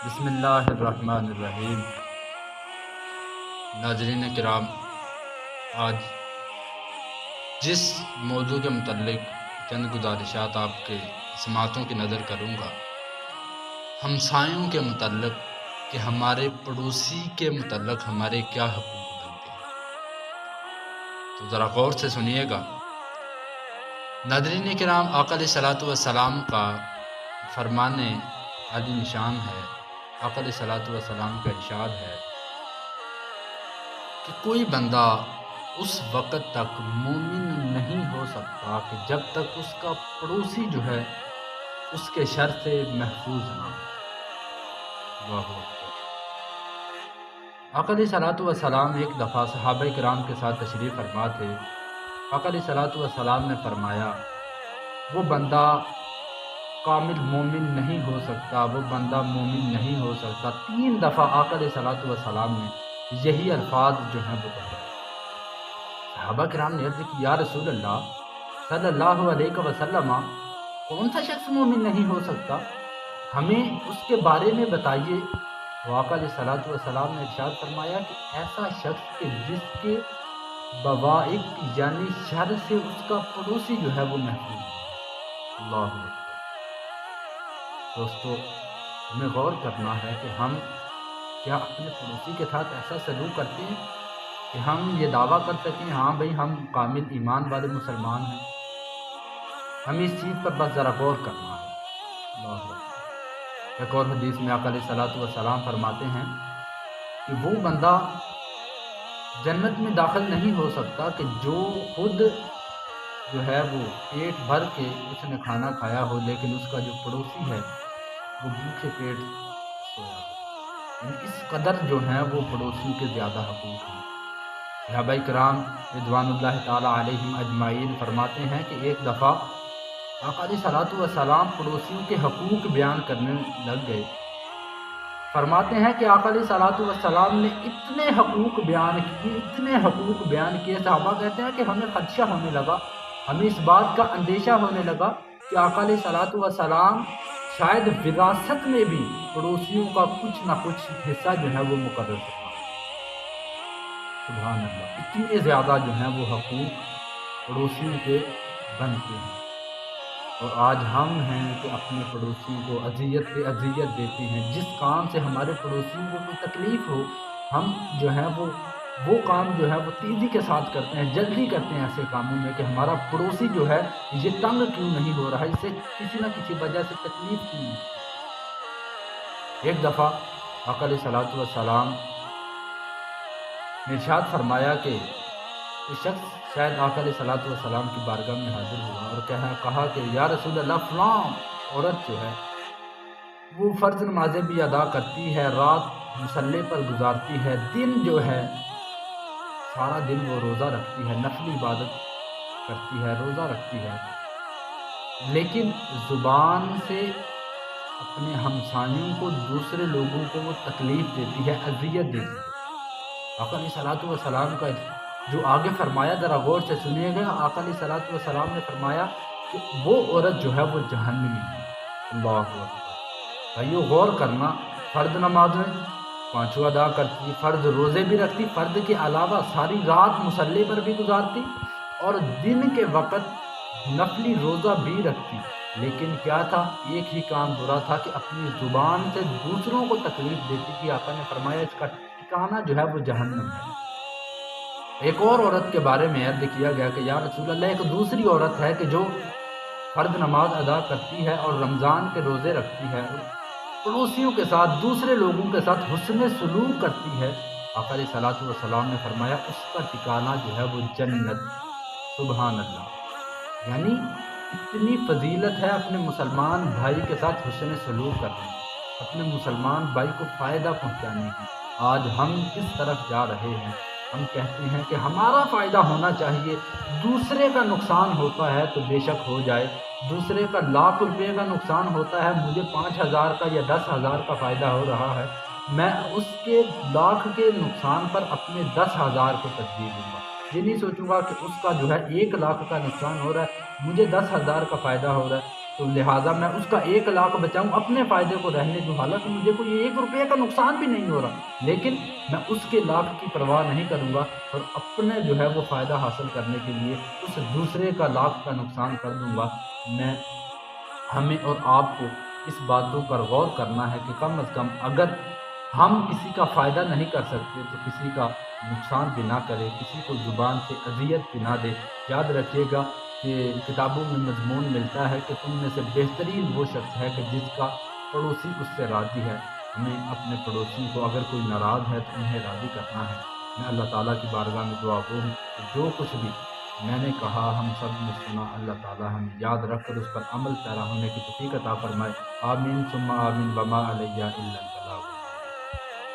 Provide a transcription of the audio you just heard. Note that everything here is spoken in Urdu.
بسم اللہ الرحمن الرحیم۔ ناظرین کرام، آج جس موضوع کے متعلق چند گزارشات آپ کے سماعتوں کی نظر کروں گا، ہمسایوں کے متعلق کہ ہمارے پڑوسی کے متعلق ہمارے کیا حقوق بنتے ہیں، تو ذرا غور سے سنیے گا۔ ناظرین کرام، آقا علیہ الصلوۃ والسلام کا فرمان عالی نشان ہے۔ آقا علیہ الصلوۃ والسلام کا ارشاد ہے کہ کوئی بندہ اس وقت تک مومن نہیں ہو سکتا کہ جب تک اس کا پڑوسی جو ہے اس کے شر سے محفوظ نہ ہو۔ اللہ اکبر۔ آقا علیہ الصلوۃ والسلام ایک دفعہ صحابہ کرام کے ساتھ تشریف فرما تھے۔ آقا علیہ الصلوۃ والسلام نے فرمایا، وہ بندہ کامل مومن نہیں ہو سکتا، وہ بندہ مومن نہیں ہو سکتا۔ 3 دفعہ آقا علیہ الصلوۃ والسلام نے یہی الفاظ جو ہیں وہ کہے۔ صحابہ کرام نے عرض کی، یا رسول اللہ صلی اللہ علیہ وسلم، کون سا شخص مومن نہیں ہو سکتا؟ ہمیں اس کے بارے میں بتائیے۔ تو آقا علیہ الصلوۃ والسلام نے ارشاد فرمایا کہ ایسا شخص کہ جس کے بوائق یعنی شر سے اس کا پڑوسی جو ہے وہ محفوظ ہے۔ اللہ اکبر۔ دوستو، ہمیں غور کرنا ہے کہ ہم کیا اپنے پڑوسی کے ساتھ ایسا سلوک کرتے ہیں کہ ہم یہ دعویٰ کر سکیں ہاں بھئی ہم کامل ایمان والے مسلمان ہیں۔ ہمیں اس چیز پر بس ذرا غور کرنا ہے۔ اللہ اکبر۔ ایک اور حدیث میں آقا علیہ الصلوۃ والسلام فرماتے ہیں کہ وہ بندہ جنت میں داخل نہیں ہو سکتا کہ جو خود جو ہے وہ پیٹ بھر کے اس نے کھانا کھایا ہو لیکن اس کا جو پڑوسی ہے وہ بھوکے پیٹ سویا ہو۔ یعنی اس قدر جو ہیں وہ پڑوسیوں کے زیادہ حقوق ہیں۔ صحابہ کرام رضوان اللہ تعالیٰ علیہم اجمعین فرماتے ہیں کہ ایک دفعہ آقا علیہ الصلوۃ والسلام پڑوسیوں کے حقوق بیان کرنے لگ گئے۔ فرماتے ہیں کہ آقا علیہ الصلوۃ والسلام نے اتنے حقوق بیان کیے، صحابہ کہتے ہیں کہ ہمیں خدشہ ہونے لگا، ہمیں اس بات کا اندیشہ ہونے لگا کہ آقا علیہ الصلوۃ والسلام شاید وراثت میں بھی پڑوسیوں کا کچھ نہ کچھ حصہ جو ہے وہ مقرر کرنا۔ سبحان اللہ، اتنے زیادہ جو ہیں وہ حقوق پڑوسیوں کے بنتے ہیں، اور آج ہم ہیں کہ اپنے پڑوسیوں کو اذیت پہ اذیت دیتے ہیں۔ جس کام سے ہمارے پڑوسیوں کو کوئی تکلیف ہو، ہم جو ہے وہ کام جو ہے وہ تیزی کے ساتھ کرتے ہیں، جلدی کرتے ہیں ایسے کاموں میں کہ ہمارا پڑوسی جو ہے یہ تنگ کیوں نہیں ہو رہا، اس سے کسی نہ کسی وجہ سے تکلیف کیوں نہیں۔ ایک دفعہ آقا علیہ الصلوۃ والسلام نے ارشاد فرمایا کہ ایک شخص شاید آقا علیہ الصلوۃ والسلام کی بارگاہ میں حاضر ہوا اور کہا کہ یا رسول اللہ، فلاں عورت جو ہے وہ فرض نمازیں بھی ادا کرتی ہے، رات مصلی پر گزارتی ہے، دن جو ہے سارا دن وہ روزہ رکھتی ہے، نفلی عبادت کرتی ہے، روزہ رکھتی ہے، لیکن زبان سے اپنے ہمسایوں کو، دوسرے لوگوں کو وہ تکلیف دیتی ہے، اذیت دیتی ہے۔ آقا علیہ الصلوۃ والسلام کا جو آگے فرمایا ذرا غور سے سنیے گا۔ آقا علیہ الصلوۃ والسلام نے فرمایا کہ وہ عورت جو ہے وہ جہنمی ہے۔ اللہ اکبر۔ بھائیو غور کرنا، فرض نمازیں 5 ادا کرتی، فرض روزے بھی رکھتی، فرض کے علاوہ ساری رات مصلی پر بھی گزارتی اور دن کے وقت نفلی روزہ بھی رکھتی، لیکن کیا تھا؟ ایک ہی کام برا تھا کہ اپنی زبان سے دوسروں کو تکلیف دیتی تھی۔ آقا نے فرمایا اس کا ٹھکانہ جو ہے وہ جہنم ہے۔ ایک اور عورت کے بارے میں عرض کیا گیا کہ یا رسول اللہ، ایک دوسری عورت ہے کہ جو فرض نماز ادا کرتی ہے اور رمضان کے روزے رکھتی ہے، پڑوسیوں کے ساتھ، دوسرے لوگوں کے ساتھ حسن سلوک کرتی ہے۔ آقا علیہ الصلوۃ والسلام نے فرمایا اس کا ٹھکانہ جو ہے وہ جنت۔ سبحان اللہ۔ یعنی اتنی فضیلت ہے اپنے مسلمان بھائی کے ساتھ حسن سلوک کرنے کی، اپنے مسلمان بھائی کو فائدہ پہنچانے کی۔ آج ہم کس طرف جا رہے ہیں؟ ہم کہتے ہیں کہ ہمارا فائدہ ہونا چاہیے، دوسرے کا نقصان ہوتا ہے تو بے شک ہو جائے، دوسرے کا 1,00,000 روپے کا نقصان ہوتا ہے، مجھے 5,000 کا یا 10,000 کا فائدہ ہو رہا ہے، میں اس کے 1,00,000 کے نقصان پر اپنے 10,000 کو ترجیح دوں گا۔ یہ نہیں سوچوں گا کہ اس کا جو ہے 1,00,000 کا نقصان ہو رہا ہے، مجھے 10,000 کا فائدہ ہو رہا ہے۔ تو لہٰذا میں اس کا 1 لاکھ بچاؤں، اپنے فائدے کو رہنے دوں، حالانکہ مجھے کوئی 1 روپے کا نقصان بھی نہیں ہو رہا، لیکن میں اس کے لاکھ کی پرواہ نہیں کروں گا اور اپنے جو ہے وہ فائدہ حاصل کرنے کے لیے اس دوسرے کا لاکھ کا نقصان کر دوں گا۔ میں ہمیں اور آپ کو اس باتوں پر غور کرنا ہے کہ کم از کم اگر ہم کسی کا فائدہ نہیں کر سکتے تو کسی کا نقصان بھی نہ کرے، کسی کو زبان سے اذیت بھی نہ دے۔ یاد رکھیے گا کہ کتابوں میں مضمون ملتا ہے کہ تم میں سے بہترین وہ شخص ہے کہ جس کا پڑوسی اس سے راضی ہے۔ ہمیں اپنے پڑوسی کو اگر کوئی ناراض ہے تو انہیں راضی کرنا ہے۔ میں اللہ تعالیٰ کی بارگاہ میں دعا گو ہوں کہ جو کچھ بھی میں نے کہا ہم سب نے سنا، اللہ تعالیٰ ہمیں یاد رکھ کر اس پر عمل پیرا ہونے کی توفیق عطا فرمائے۔ آمین ثم آمین وما علیہ الا